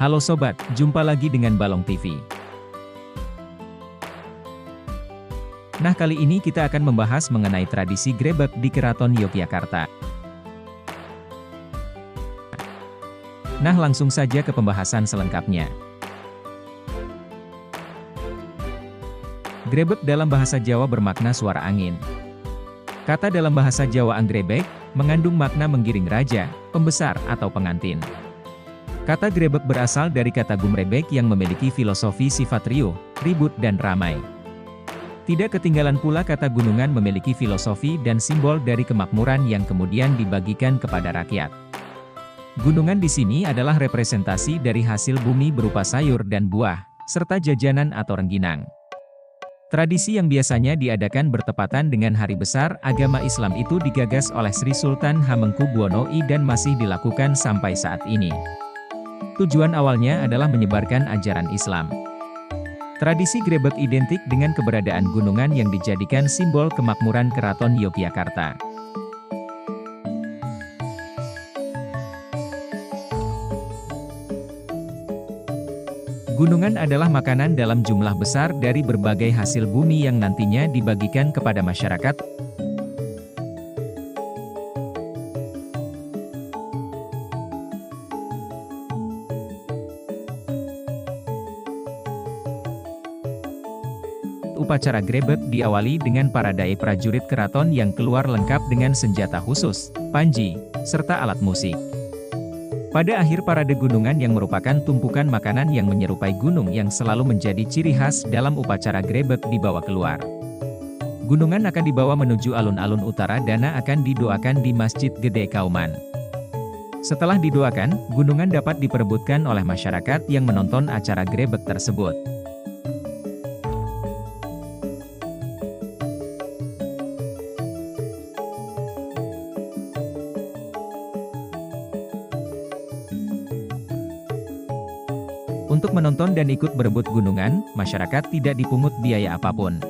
Halo sobat, jumpa lagi dengan Balong TV. Nah, kali ini kita akan membahas mengenai tradisi grebek di Keraton Yogyakarta. Nah, langsung saja ke pembahasan selengkapnya. Grebek dalam bahasa Jawa bermakna suara angin. Kata dalam bahasa Jawa anggrebek, mengandung makna menggiring raja, pembesar atau pengantin. Kata grebek berasal dari kata gumrebek yang memiliki filosofi sifat riuh, ribut dan ramai. Tidak ketinggalan pula kata gunungan memiliki filosofi dan simbol dari kemakmuran yang kemudian dibagikan kepada rakyat. Gunungan di sini adalah representasi dari hasil bumi berupa sayur dan buah, serta jajanan atau rengginang. Tradisi yang biasanya diadakan bertepatan dengan hari besar agama Islam itu digagas oleh Sri Sultan Hamengkubuwono I dan masih dilakukan sampai saat ini. Tujuan awalnya adalah menyebarkan ajaran Islam. Tradisi grebek identik dengan keberadaan gunungan yang dijadikan simbol kemakmuran Keraton Yogyakarta. Gunungan adalah makanan dalam jumlah besar dari berbagai hasil bumi yang nantinya dibagikan kepada masyarakat. Upacara grebek diawali dengan parade prajurit keraton yang keluar lengkap dengan senjata khusus, panji, serta alat musik. Pada akhir parade gunungan yang merupakan tumpukan makanan yang menyerupai gunung yang selalu menjadi ciri khas dalam upacara grebek dibawa keluar. Gunungan akan dibawa menuju alun-alun utara dan akan didoakan di Masjid Gede Kauman. Setelah didoakan, gunungan dapat diperebutkan oleh masyarakat yang menonton acara grebek tersebut. Untuk menonton dan ikut berebut gunungan, masyarakat tidak dipungut biaya apapun.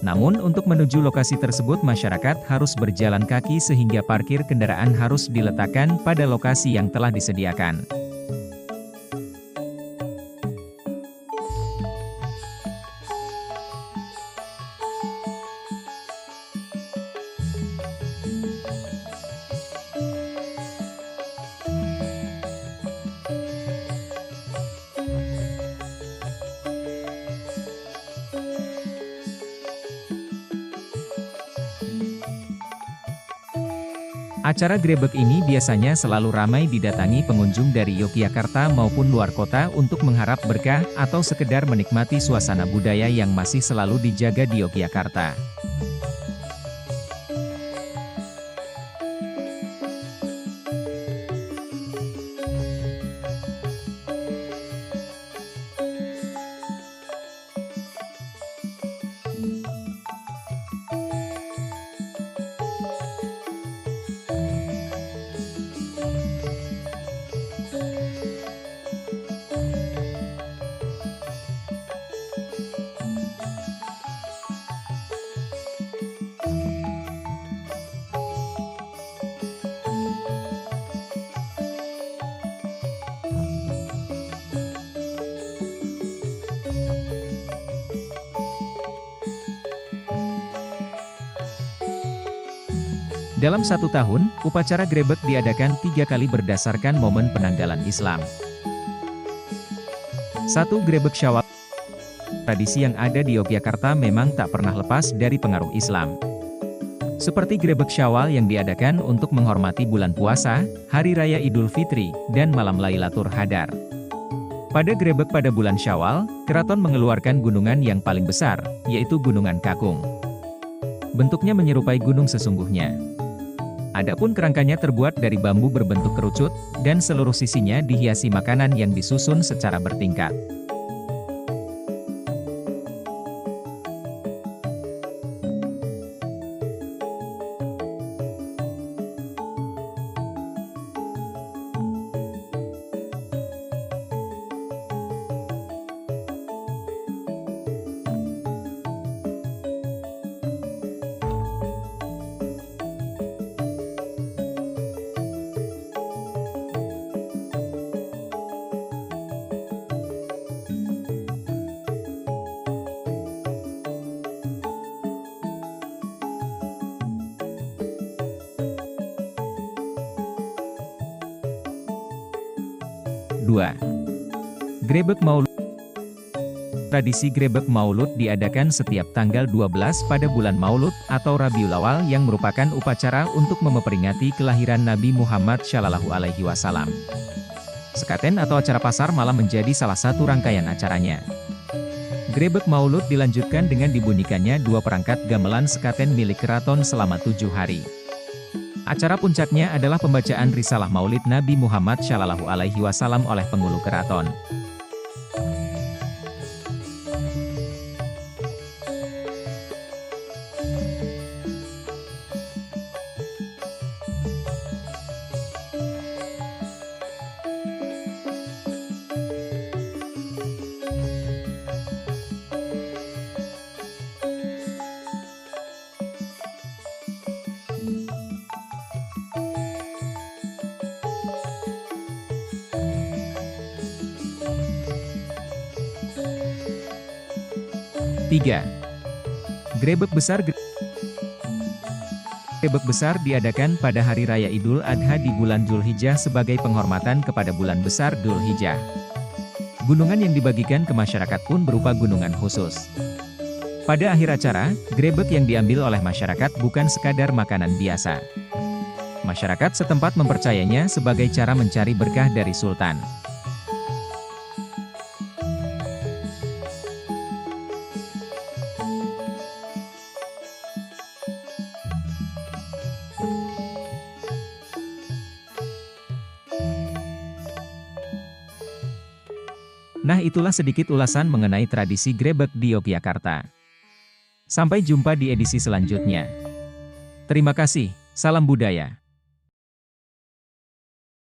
Namun untuk menuju lokasi tersebut masyarakat harus berjalan kaki sehingga parkir kendaraan harus diletakkan pada lokasi yang telah disediakan. Acara grebek ini biasanya selalu ramai didatangi pengunjung dari Yogyakarta maupun luar kota untuk mengharap berkah atau sekedar menikmati suasana budaya yang masih selalu dijaga di Yogyakarta. Dalam satu tahun, upacara grebek diadakan 3 kali berdasarkan momen penanggalan Islam. 1. Grebek Syawal. Tradisi yang ada di Yogyakarta memang tak pernah lepas dari pengaruh Islam. Seperti grebek Syawal yang diadakan untuk menghormati bulan puasa, Hari Raya Idul Fitri, dan malam Lailatul Qadar. Pada grebek pada bulan Syawal, keraton mengeluarkan gunungan yang paling besar, yaitu Gunungan Kakung. Bentuknya menyerupai gunung sesungguhnya. Adapun kerangkanya terbuat dari bambu berbentuk kerucut, dan seluruh sisinya dihiasi makanan yang disusun secara bertingkat. 2. Grebek Maulud. Tradisi grebek maulud diadakan setiap tanggal 12 pada bulan Maulud atau Rabiul Awal yang merupakan upacara untuk memperingati kelahiran Nabi Muhammad SAW. Sekaten atau acara pasar malam menjadi salah satu rangkaian acaranya. Grebek maulud dilanjutkan dengan dibunyikannya 2 perangkat gamelan sekaten milik keraton selama 7 hari. Acara puncaknya adalah pembacaan risalah Maulid Nabi Muhammad SAW oleh penghulu keraton. Tiga. Grebek besar. Grebek besar diadakan pada Hari Raya Idul Adha di bulan Dzulhijjah sebagai penghormatan kepada bulan besar Dzulhijjah. Gunungan yang dibagikan ke masyarakat pun berupa gunungan khusus. Pada akhir acara, grebek yang diambil oleh masyarakat bukan sekadar makanan biasa. Masyarakat setempat mempercayainya sebagai cara mencari berkah dari Sultan. Nah, itulah sedikit ulasan mengenai tradisi grebek di Yogyakarta. Sampai jumpa di edisi selanjutnya. Terima kasih, salam budaya.